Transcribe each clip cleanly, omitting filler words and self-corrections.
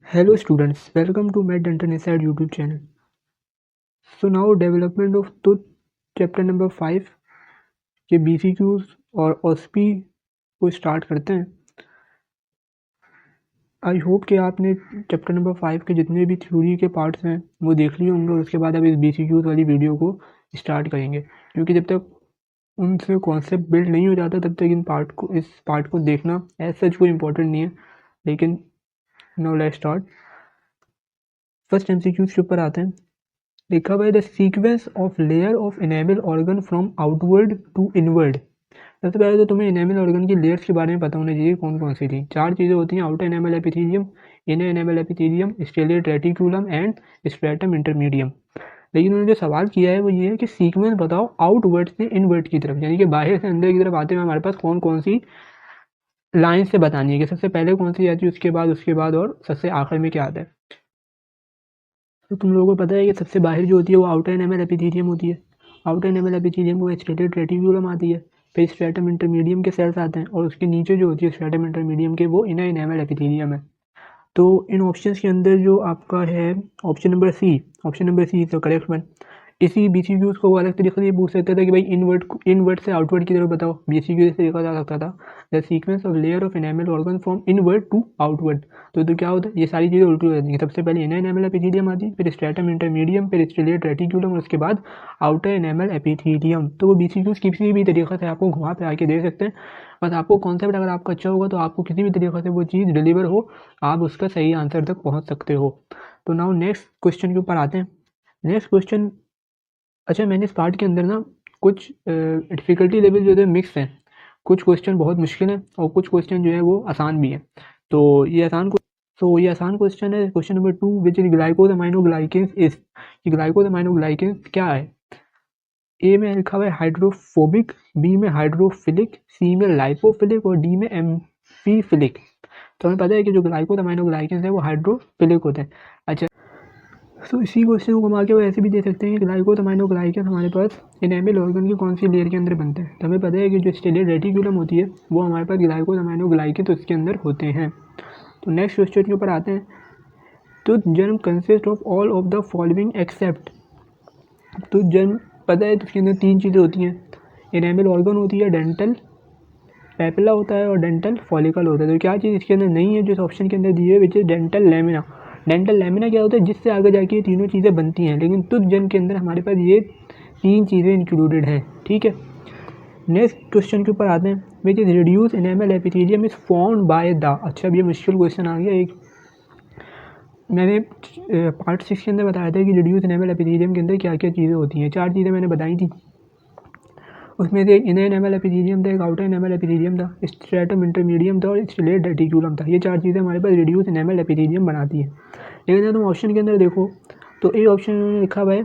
Hello students, welcome to Med Dental Inside YouTube channel. So now development of tooth chapter number 5 के BCQs और OSPI को start करते हैं। I hope कि आपने चैप्टर नंबर 5 के जितने भी थ्योरी के पार्ट्स हैं वो देख लिए होंगे और उसके बाद अब इस BCQs वाली वीडियो को स्टार्ट करेंगे, क्योंकि जब तक उनसे कॉन्सेप्ट बिल्ड नहीं हो जाता तब तक इस पार्ट को देखना एज सच कोई इम्पोर्टेंट नहीं है। लेकिन now let's start. First MCQs के ऊपर आते हैं। लिखा हुआ है the sequence of layer of enamel organ from outward to inward. सबसे पहले तो तुम्हें इनेमल ऑर्गन की लेयर्स के बारे में पता होना चाहिए कौन कौन सी थी। 4 चीज़ें होती हैं: outer enamel epithelium, inner enamel epithelium, stellate reticulum and stratum इंटरमीडियम। लेकिन उन्होंने जो सवाल किया है वो ये है कि सीक्वेंस बताओ आउटवर्ड से इनवर्ड की तरफ, यानी कि बाहर से अंदर की तरफ आते हुए हमारे पास कौन कौन सी लाइन से बतानी है कि सबसे पहले कौन सी आती है, उसके बाद और सबसे आखिर में क्या आता है। तो तुम लोगों को पता है कि सबसे बाहर जो होती है वो आउटर एनेमल एपिथेलियम होती है। आउटर एनेमल एपिथेलियम को स्टेलेट रेटिकुलम आती है, फिर स्ट्रेटम इंटरमीडियम के सेल्स आते हैं और उसके नीचे जो होती है स्ट्रेटम इंटरमीडियम के वो इनर एनेमल एपिथेलियम है। तो इन ऑप्शंस के अंदर जो आपका है option number C is the correct one. इसी BCQs को वो अलग तरीके से ये पूछ सकता था कि भाई इनवर्ड से आउटवर्ड की तरफ बताओ। BCQ से लिखा जा सकता था the sequence of layer of enamel organ from inward to outward. तो क्या होता है, ये सारी चीज़ें उल्टी हो जाती हैं। सबसे पहले इनर एनेमल एपिथेलियम आती है, फिर स्ट्रेटम इंटरमीडियम, फिर स्टेलेट रेटिकुलम और उसके बाद आउटर एनेमल एपिथेलियम। तो वो BCQs किसी भी तरीके से आपको घुमा फिरा के दे सकते हैं। बस आपको कॉन्सेप्ट अगर आपका अच्छा होगा तो आपको किसी भी तरीके से वो चीज़ डिलीवर हो, आप उसका सही आंसर तक पहुँच सकते हो। तो नाउ नेक्स्ट क्वेश्चन के ऊपर आते हैं। नेक्स्ट क्वेश्चन, अच्छा मैंने इस पार्ट के अंदर ना कुछ डिफ़िकल्टी लेवल जो है मिक्स हैं। कुछ क्वेश्चन बहुत मुश्किल हैं और कुछ क्वेश्चन जो है वो आसान भी हैं। तो ये आसान क्वेश्चन है। Question number 2, which is glycosaminoglycans is, कि ग्लाइकोसमाइनोग्लाइकेंस क्या है। ए में लिखा हुआ है हाइड्रोफोबिक, बी में हाइड्रोफिलिक, सी में लाइपोफिलिक और डी में एम्फीफिलिक। तो हमें पता है कि जो ग्लाइकोसमाइनोग्लाइकेंस है वो हाइड्रोफिलिक होते हैं। अच्छा, तो इसी क्वेश्चन को घुमा के वो ऐसे भी दे सकते हैं कि ग्लाइकोसमाइनोग्लाइकेंस हमारे पास इनेमल ऑर्गन की कौन सी लेयर के अंदर बनते हैं। तो हमें पता है कि जो स्टेलेट रेटिकुलम होती है वो हमारे पास ग्लाइकोसमाइनोग्लाइकेंस उसके अंदर होते हैं। तो नेक्स्ट क्वेश्चन के ऊपर आते हैं। तो germ consist of all of the following except. तो जर्म पता है तो उसके अंदर 3 चीज़ें होती हैं। इनेमल ऑर्गन होती है, डेंटल पेपिला होता है और डेंटल फॉलिकल होता है। तो क्या चीज़ इसके अंदर नहीं है जो इस ऑप्शन के अंदर दी है, विच is dental lamina. Dental lamina क्या होता है, जिससे आगे जाके ये तीनों चीज़ें बनती हैं, लेकिन तुझ जन के अंदर हमारे पास ये 3 चीज़ें इंक्लूडेड हैं। ठीक है, नेक्स्ट क्वेश्चन के ऊपर आते हैं। Which is reduce enamel epithelium is formed by the. अच्छा, अब ये मुश्किल क्वेश्चन आ गया। एक मैंने पार्ट 6 के अंदर बताया था कि रिड्यूस इनेमल एपिथेलियम के अंदर क्या क्या चीज़ें होती हैं। 4 चीज़ें मैंने बताई थी, उसमें से एक इनर एनेमल एपिथेलियम था, एक आउटर एनेमल एपिथेलियम था, स्ट्रेटम इंटरमीडियम था और स्टेलेट रेटिकुलम था। ये 4 चीज़ें हमारे पास रिड्यूस इनेमल एपिथेलियम बनाती है। लेकिन जब तुम ऑप्शन के अंदर देखो तो ए ऑप्शन में लिखा हुआ है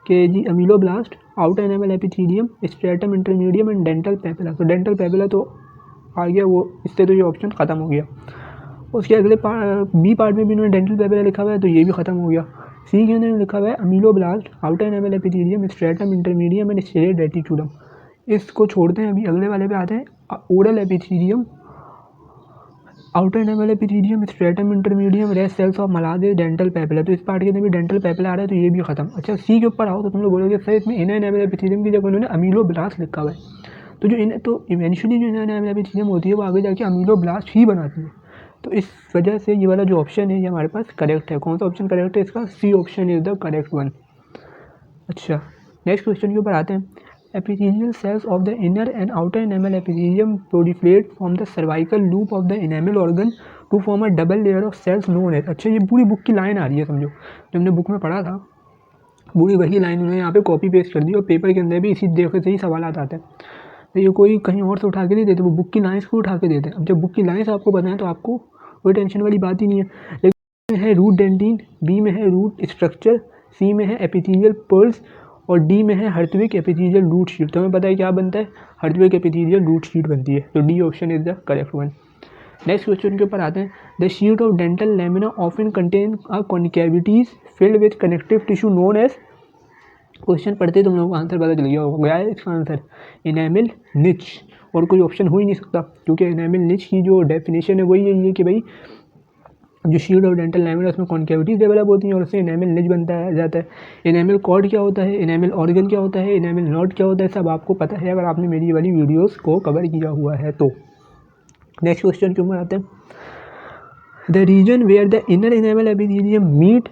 कि जी ameloblast, outer enamel epithelium, stratum intermedium and dental papilla. तो डेंटल पेपिला तो आ गया, वो इससे तो ये ऑप्शन ख़त्म हो गया। उसके अगले बी पार्ट में भी इन्होंने डेंटल पेपिला लिखा हुआ है तो ये भी ख़त्म हो गया। सी के अंदर लिखा हुआ है ameloblast, outer enamel epithelium, stratum intermedium and stellate reticulum. इसको छोड़ते हैं, अभी अगले वाले पे आते हैं। Oral epithelium, outer enamel epithelium, stratum intermedium, rest cells of Malassez, dental papilla. तो इस पार्ट के अंदर भी डेंटल पेपिला आ रहा है तो ये भी खत्म। अच्छा, सी के ऊपर आओ तो तुम लोग बोलोगे सर इसमें इनर एनेमल एपिथेलियम की जगह उन्होंने अमीलोब्लास्ट लिखा हुआ है। तो इवेंचुअली जो इनर एनेमल एपिथेलियम होती है वो आगे जाके अमीलोब्लास्ट ही बनाती है। तो इस वजह से ये वाला जो ऑप्शन है ये हमारे पास करेक्ट है। कौन सा ऑप्शन करेक्ट है इसका? C option is the correct one. अच्छा, नेक्स्ट क्वेश्चन के ऊपर आते हैं। epithelial cells of the inner and outer enamel epithelium proliferate from the cervical loop of the enamel organ to form a double layer of cells known as। अच्छा, ये पूरी book की line आ रही है, समझो जो हमने बुक में पढ़ा था पूरी वही लाइन उन्होंने यहाँ पे कॉपी पेस्ट कर दी और पेपर के अंदर भी इसी देखो से ही सवाल आते हैं। तो ये कोई कहीं और से उठा के नहीं देते, वो बुक की लाइन्स को उठा के देते हैं। अब जब बुक की लाइन्स आपको बताएं तो आपको कोई टेंशन वाली बात ही नहीं है। लेकिन है रूट डेंटिन, बी में है रूट स्ट्रक्चर, सी में है एपिथेलियल पर्ल्स और डी में है हर्त्विक एपिथेलियल रूट शीट। तो हमें पता है क्या बनता है, हर्त्विक एपिथेलियल रूट शीट बनती है। तो D option is the correct one. Next question के ऊपर आते हैं। The sheet of dental lamina often contain a concavities filled with connective tissue known as. Question पढ़ते तुम लोगों को आंसर पता चल गया है इसका आंसर इनेमल निच, और कोई ऑप्शन हो ही नहीं सकता क्योंकि इनेमल निच की जो डेफिनेशन है वही यही है कि भाई जो शीट ऑफ डेंटल एनामल है उसमें कॉन्केविटीज डेवलप होती हैं और उससे एनामल निच बनता है जाता है। एनामल कॉर्ड क्या होता है, एनामल ऑर्गन क्या होता है, एनामल नॉट क्या होता है, सब आपको पता है अगर आपने मेरी वाली वीडियोस को कवर किया हुआ है तो। नेक्स्ट क्वेश्चन के ऊपर आते हैं। The region where the inner enamel epithelium meet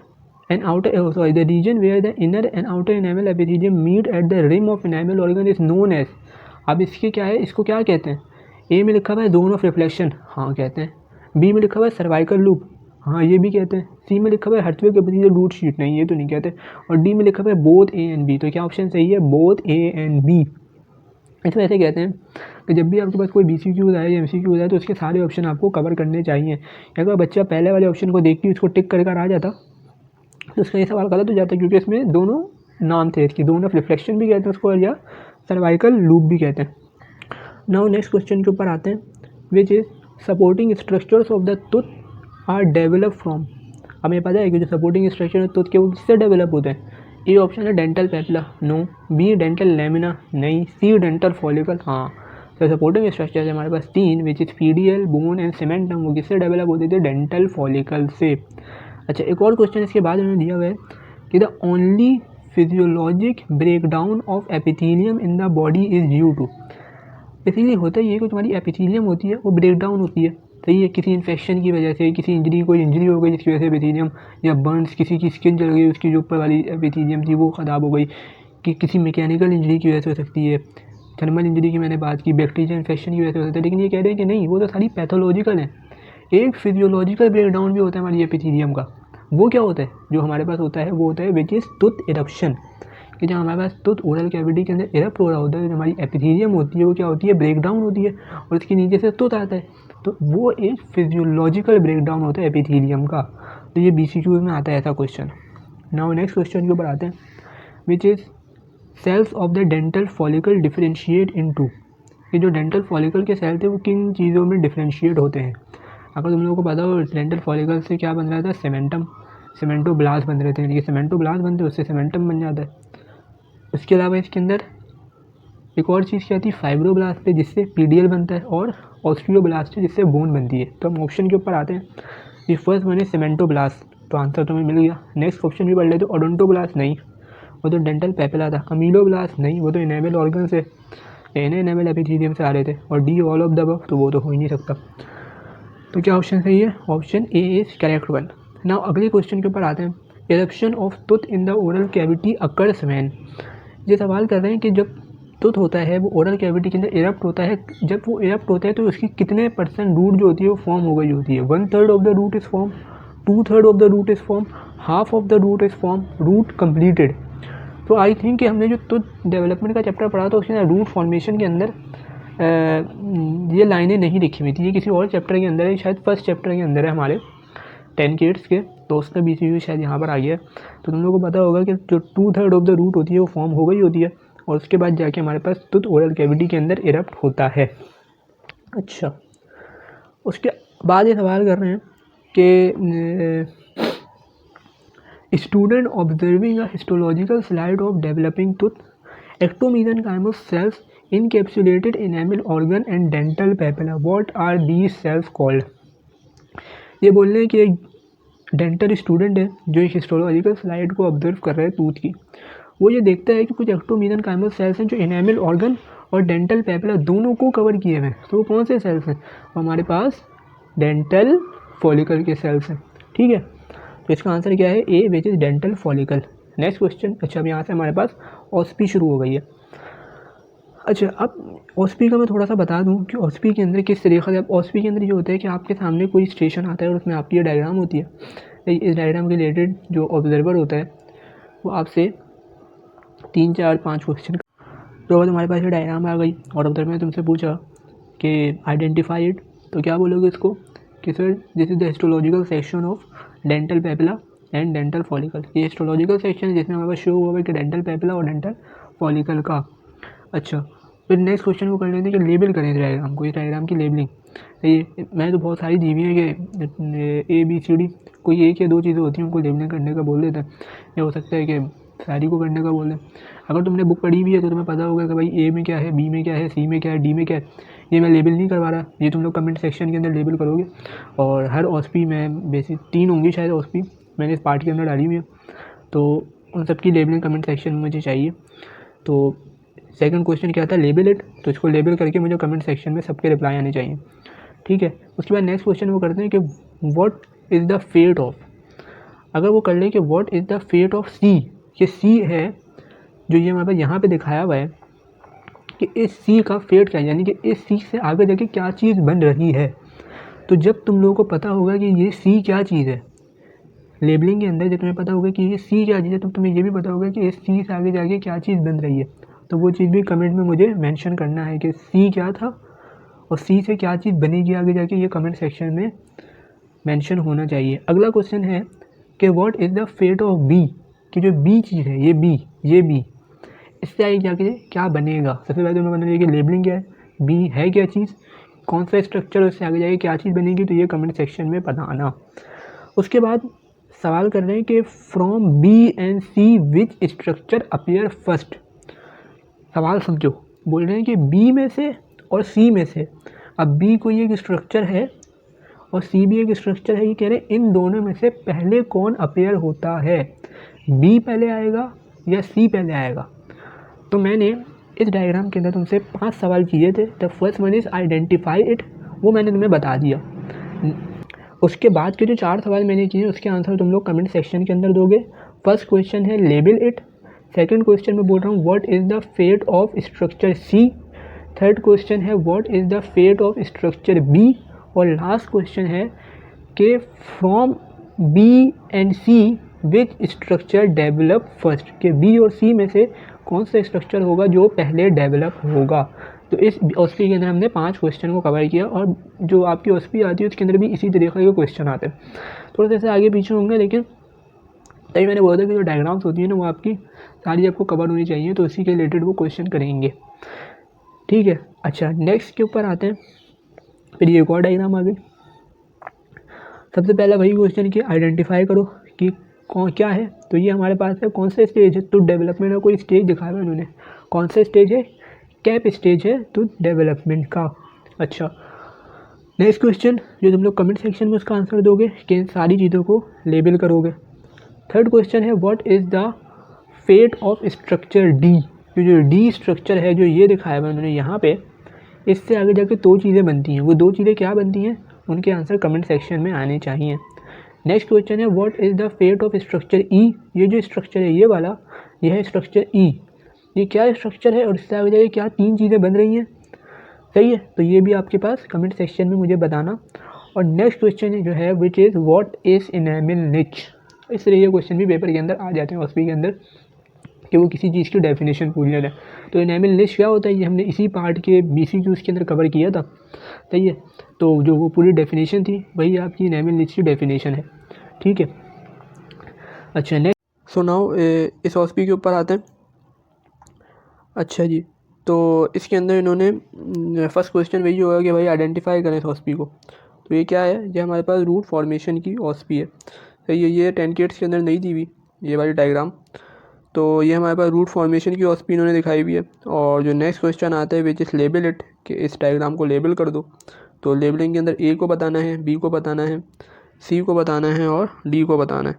and outer the region where the inner and outer enamel epithelium meet at the rim of enamel organ is known as. अब इसके क्या है, इसको क्या कहते हैं। ए में लिखा हुआ है जोन ऑफ रिफ्लेक्शन, हाँ कहते हैं। बी में लिखा हुआ है सर्वाइकल लूप, हाँ ये भी कहते हैं। सी में लिखा हुआ है हर्ट्जबर्ग एपिथेलियल रूट शीट, नहीं ये तो नहीं कहते। और डी में लिखा हुआ है बोथ ए एंड बी, तो क्या ऑप्शन सही है, बोथ ए एंड बी। इसमें ऐसे कहते हैं कि जब भी आपके पास कोई BCQ आए या MCQ आए तो उसके सारे ऑप्शन आपको कवर करने चाहिए। अगर बच्चा पहले वाले ऑप्शन को देख के उसको टिक कर आ जाता तो उसका ये सवाल गलत हो जाता, क्योंकि इसमें दोनों नाम थे इसकी, जोन ऑफ रिफ्लेक्शन भी कहते हैं उसको या सर्वाइकल लूप भी कहते हैं। नाउ नेक्स्ट क्वेश्चन के ऊपर आते हैं, which is supporting structures of the tooth are develop from. हमें पता है कि जो सपोर्टिंग स्ट्रक्चर है टूथ के वो किससे डेवलप होते हैं। ए ऑप्शन है dental papilla, no. B dental lamina, नहीं। सी डेंटल फॉलिकल, हाँ। तो सपोर्टिंग स्ट्रक्चर है हमारे पास 3 which is पीडियल, bone and cementum, वो किससे डेवलप होते थे, डेंटल फॉलिकल से। अच्छा एक और क्वेश्चन इसके बाद उन्होंने दिया हुआ है कि the only physiologic breakdown of epithelium in the body is due to. इसीलिए होता ही है कि तुम्हारी एपिथेलियम होती है वो ब्रेकडाउन होती है, सही है, किसी इन्फेक्शन की वजह से, किसी इंजरी, कोई इंजरी हो गई जिसकी वजह से एपिथेलियम, या बर्न्स, किसी की स्किन जल गई उसकी जो ऊपर वाली एपिथेलियम थी वो ख़राब हो गई, कि किसी मैकेनिकल इंजरी की वजह से हो सकती है, थर्मल इंजरी की मैंने बात की, बैक्टीरिया इन्फेक्शन की वजह से हो सकता है। लेकिन ये कह रहे हैं कि नहीं, वो तो सारी पैथोलॉजिकल है। एक फिजियोलॉजिकल ब्रेकडाउन भी होता है हमारी एपिथेलियम का। वो क्या होता है, जो हमारे पास होता है वो होता है विच इज़ टूथ इरप्शन, कि जब हमारे पास टूथ ओरल कैविटी के अंदर इरप्ट हो रहा होता है, जो हमारी एपिथेलियम होती है वो क्या होती है, ब्रेकडाउन होती है, और उसके नीचे से टूथ आता है, तो वो एक फिजियोलॉजिकल ब्रेकडाउन होता है एपिथेलियम का। तो ये BCQ में आता है ऐसा क्वेश्चन। नाउ नेक्स्ट क्वेश्चन के ऊपर आते हैं, which is cells of the dental follicle differentiate into. ये जो डेंटल फॉलिकल के सेल थे वो किन चीज़ों में डिफरेंशिएट होते हैं। अगर तुम लोगों को पता हो डेंटल फॉलिकल से क्या बन रहा था, सीमेंटम, सीमेंटोब्लास्ट बन रहे थे, ये सीमेंटोब्लास्ट बनते हैं उससे सीमेंटम बन जाता है। उसके अलावा इसके अंदर एक और चीज़ क्या थी, फाइब्रोब्लास्ट है जिससे PDL बनता है, और ऑस्टियोब्लास्ट है जिससे बोन बनती है। तो हम ऑप्शन के ऊपर आते हैं, ये फर्स्ट वन है सीमेंटोब्लास्ट, तो आंसर तो हमें मिल गया। नेक्स्ट ऑप्शन भी पढ़ लेते, ओडोंटोब्लास्ट नहीं, वो तो डेंटल पेपिला था। अमीलोब्लास्ट नहीं, वो तो एनामल ऑर्गन से, एनामल एपिथेलियम से आ रहे थे। और D all of the above, तो वो तो हो ही नहीं सकता। तो क्या ऑप्शन सही है, option A is correct one. Now अगले क्वेश्चन के ऊपर आते हैं, eruption of tooth in the oral cavity occurs when. ये सवाल कर रहे हैं कि जब टूथ होता है वो ओरल कैविटी के अंदर इरप्ट होता है, जब वो इरप्ट होता है तो उसकी कितने % रूट जो होती है वो फॉर्म हो गई होती है। 1/3 of the root is form, 2/3 of the root is form, half of the root is form, root completed. तो आई थिंक कि हमने जो टूथ डेवलपमेंट का चैप्टर पढ़ा था उसके अंदर रूट फॉर्मेशन के अंदर ये लाइनें नहीं लिखी हुई थी, ये किसी और चैप्टर के अंदर है, शायद फर्स्ट चैप्टर के अंदर है हमारे 10 किड्स के, तो उसका BCQ शायद यहाँ पर आ गया है। तो तुम लोगों को पता होगा कि जो 2/3 ऑफ द रूट होती है वो फॉर्म हो गई होती है, और उसके बाद जाके हमारे पास टूथ ओरल कैविटी के अंदर इरप्ट होता है। अच्छा उसके बाद ये सवाल कर रहे हैं कि student observing a histological slide of developing tooth ectomesenchymal cells encapsulated enamel organ and dental papilla, what are these cells called। ये बोल रहे हैं कि एक डेंटल स्टूडेंट है जो एक हिस्टोलॉजिकल स्लाइड को ऑब्जर्व कर रहा है टूथ की, वो ये देखता है कि कुछ एक्टोमीसेंकाइमल सेल्स हैं जो एनामल ऑर्गन और डेंटल पेपिला दोनों को कवर किए हुए हैं। तो वो कौन से सेल्स हैं, हमारे पास डेंटल फॉलिकल के सेल्स हैं, ठीक है। तो इसका आंसर क्या है, A which is dental follicle. Next question. अच्छा अब यहाँ से हमारे पास ऑस्पी शुरू हो गई है। अच्छा अब ऑस्पी का मैं थोड़ा सा बता दूं कि ऑस्पी के अंदर किस तरीके से, अब ऑस्पी के अंदर ये होता है कि आपके सामने कोई स्टेशन आता है और उसमें आपकी ये डायग्राम होती है। इस डायग्राम के रिलेटेड जो ऑब्जर्वर होता है वो आपसे 3, 4, 5 क्वेश्चन, तो अगर तुम्हारे पास ये डायग्राम आ गई और ऑब्जर्वर ने तुमसे पूछा कि आइडेंटिफाई इट, तो क्या बोलोगे इसको कि sir this is the histological section of dental papilla and dental follicle. ये हिस्टोलॉजिकल सेक्शन है जिसमें हमारे पास शो हुआ है कि डेंटल पेपिला और डेंटल फॉलिकल का। अच्छा फिर नेक्स्ट क्वेश्चन को कर लेते हैं कि लेबल करें इस डायग्राम को, इस डायग्राम की लेबलिंग। ये मैंने तो बहुत सारी दी हुई है कि ABCD कोई एक या दो चीज़ें होती हैं उनको लेबलिंग करने का बोल देते हैं, या हो सकता है कि सारी को करने का बोल दें। अगर तुमने बुक पढ़ी हुई है तो तुम्हें पता होगा कि भाई A में क्या है, B में क्या है, C में क्या है, D में क्या है। ये मैं लेबल नहीं करवा रहा, ये तुम लोग कमेंट सेक्शन के अंदर लेबल करोगे। और हर ओएसपी में बेसिक 3 होंगी शायद ओएसपी मैंने इस पार्ट के अंदर डाली हुई है, तो उन सबकी लेबलिंग कमेंट सेक्शन में मुझे चाहिए। तो सेकंड क्वेश्चन क्या था, लेबल इट, तो इसको लेबल करके मुझे कमेंट सेक्शन में सबके रिप्लाई आने चाहिए, ठीक है। उसके बाद नेक्स्ट क्वेश्चन वो करते हैं कि what is the fate of, अगर वो कर ले कि what is the fate of C, ये सी है जो ये हमारे पास यहाँ पे दिखाया हुआ है कि इस सी का फेट क्या है, यानी कि इस सी से आगे जाके क्या चीज़ बन रही है। तो जब तुम लोगों को पता होगा कि ये सी क्या चीज़ है, लेबलिंग के अंदर जब तुम्हें पता होगा कि ये सी क्या चीज़ है, तो तुम्हें ये भी पता होगा कि इस सी से आगे जाके क्या चीज़ बन रही है। तो वो चीज़ भी कमेंट में मुझे मेंशन करना है कि सी क्या था और सी से क्या चीज़ बनेगी आगे जाके, ये कमेंट सेक्शन में मेंशन होना चाहिए। अगला क्वेश्चन है कि what is the fate of B, कि जो बी चीज़ है, ये बी इससे आगे जाके क्या बनेगा। सबसे पहले तुम्हें बताना चाहिए कि लेबलिंग क्या है, बी है क्या चीज़, कौन सा स्ट्रक्चर, उससे आगे जाके क्या चीज़ बनेगी, तो ये कमेंट सेक्शन में बताना। उसके बाद सवाल कर रहे हैं कि from B and C which structure appear first. सवाल समझो, बोल रहे हैं कि बी में से और सी में से, अब बी कोई एक स्ट्रक्चर है और सी भी एक स्ट्रक्चर है, ये कह रहे हैं इन दोनों में से पहले कौन अपीयर होता है, बी पहले आएगा या सी पहले आएगा। तो मैंने इस डायग्राम के अंदर तुमसे 5 सवाल किए थे। The first one is identify it, वो मैंने तुम्हें बता दिया। उसके बाद के जो 4 सवाल मैंने किए उसके आंसर तुम लोग कमेंट सेक्शन के अंदर दोगे। फर्स्ट क्वेश्चन है लेबल इट, सेकंड क्वेश्चन में बोल रहा हूँ what is the fate of structure C, third question है what is the fate of structure B, और लास्ट क्वेश्चन है कि from B and C which structure develop first, कि बी और सी में से कौन सा स्ट्रक्चर होगा जो पहले डेवलप होगा। तो इस ओएसपी के अंदर हमने 5 क्वेश्चन को कवर किया, और जो आपकी ओएसपी आती है उसके अंदर भी इसी तरीके के क्वेश्चन आते हैं। थोड़ा सा आगे पीछे होंगे, लेकिन तभी मैंने बोला था कि जो डायग्राम्स होती है ना वो आपकी सारी आपको कवर होनी चाहिए, तो उसी के रिलेटेड वो क्वेश्चन करेंगे, ठीक है। अच्छा, नेक्स्ट के ऊपर आते हैं। फिर ये एक और डायग्राम आ गई। सबसे पहला वही क्वेश्चन कि आइडेंटिफाई करो कि कौन क्या है। तो ये हमारे पास है कौन सा स्टेज है, तो डेवलपमेंट का कोई स्टेज दिखाया है उन्होंने, कौन सा स्टेज है, कैप स्टेज है तो डेवलपमेंट का। अच्छा, नेक्स्ट क्वेश्चन जो तुम लोग कमेंट सेक्शन में उसका आंसर दोगे कि इन सारी चीज़ों को लेबल करोगे। थर्ड क्वेश्चन है what is the fate of structure D, जो डी स्ट्रक्चर है जो ये दिखाया है उन्होंने यहाँ पे, इससे आगे जाके 2 चीज़ें बनती हैं, वो 2 चीज़ें क्या बनती हैं, उनके आंसर कमेंट सेक्शन में आने चाहिए। नेक्स्ट क्वेश्चन है what is the fate of structure E, ये जो स्ट्रक्चर है ये वाला, ये है स्ट्रक्चर ई, ये क्या स्ट्रक्चर है और इससे आगे जाके क्या 3 चीज़ें बन रही हैं, सही है। तो ये भी आपके पास कमेंट सेक्शन में मुझे बताना। और नेक्स्ट क्वेश्चन जो है which is what is enamel निच, इस तरह ये क्वेश्चन भी पेपर के अंदर आ जाते हैं ओएसपी के अंदर कि वो किसी चीज़ की डेफिनेशन पूछ लेते हैं। तो इनेमल निच क्या होता है, ये हमने इसी पार्ट के BCQs के अंदर कवर किया था, सही है। तो जो वो पूरी डेफिनेशन थी वही आपकी इनेमल निच की डेफिनेशन है, ठीक है। अच्छा, नेक्स्ट सो नाउ इस ओएसपी के ऊपर आते हैं। अच्छा जी, तो इसके अंदर इन्होंने फर्स्ट क्वेश्चन वही होगा कि भाई आइडेंटिफाई करें इस ओएसपी को। तो ये क्या है, ये हमारे पास रूट फॉर्मेशन की ओएसपी है, सही है। ये 10 किट्स के अंदर नहीं दी हुई ये वाली डायग्राम, तो ये हमारे पास रूट फॉर्मेशन की ओएसपी इन्होंने दिखाई हुई है। और जो नेक्स्ट क्वेश्चन आता है विच इज़ लेबल इट, कि इस डायग्राम को लेबल कर दो। तो लेबलिंग के अंदर ए को बताना है, बी को बताना है, सी को बताना है और डी को बताना है।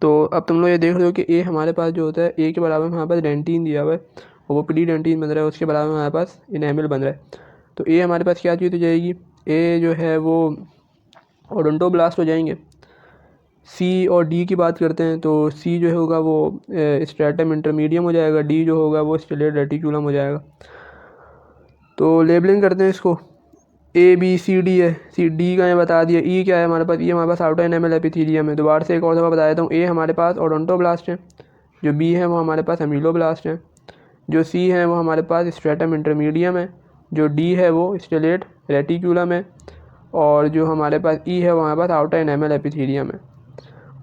तो अब तुम लोग ये देख रहे हो कि ए हमारे पास जो होता है, ए के बराबर हमारे पास डेंटीन दिया हुआ है और वो प्री डेंटीन बन रहा है, उसके बराबर हमारे पास इनेमल बन रहा है। तो ए हमारे पास क्या चीज़ हो जाएगी, ए जो है वो ओडोंटोब्लास्ट हो जाएंगे। सी और डी की बात करते हैं तो सी जो होगा वो स्ट्रैटम इंटरमीडियम हो जाएगा, डी जो होगा वो स्टेलेट रेटिकुलम हो जाएगा। तो लेबलिंग करते हैं इसको, ए बी सी डी है, सी डी का ये बता दिया। ई क्या है हमारे पास, ई हमारे पास आउटर इनेमल एपिथेलियम है। दोबारा से एक और दफ़ा बता देता हूँ, ए हमारे पास ओडोंटोब्लास्ट है, जो बी है वो हमारे पास अमीलोब्लास्ट है, जो सी है वो हमारे पास स्ट्रैटम इंटरमीडियम है, जो डी है वो स्टेलेट रेटिकुलम है, और जो हमारे पास ई है वो हमारे पास आउटर इनेमल एपिथेलियम है।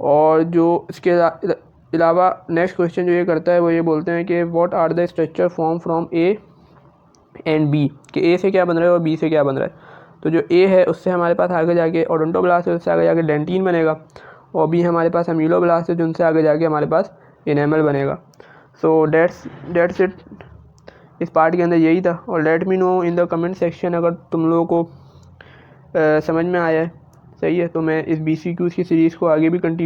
और जो इसके अलावा नेक्स्ट क्वेश्चन जो ये करता है वो ये बोलते हैं कि what are the structure form from A and B, कि ए से क्या बन रहा है और बी से क्या बन रहा है। तो जो ए है उससे हमारे पास आगे जाके ओडोंटोब्लास्ट है, उससे आगे जाके डेंटीन बनेगा, और बी हमारे पास अमीलोब्लास्ट है, जिनसे आगे जाके हमारे पास इनेमल बनेगा। सो डेट्स इट, इस पार्ट के अंदर यही था। और let me know in the comment section अगर तुम लोगों को समझ में आया है, सही है, तो मैं इस BCQs की सीरीज़ को आगे भी कंटिन्यू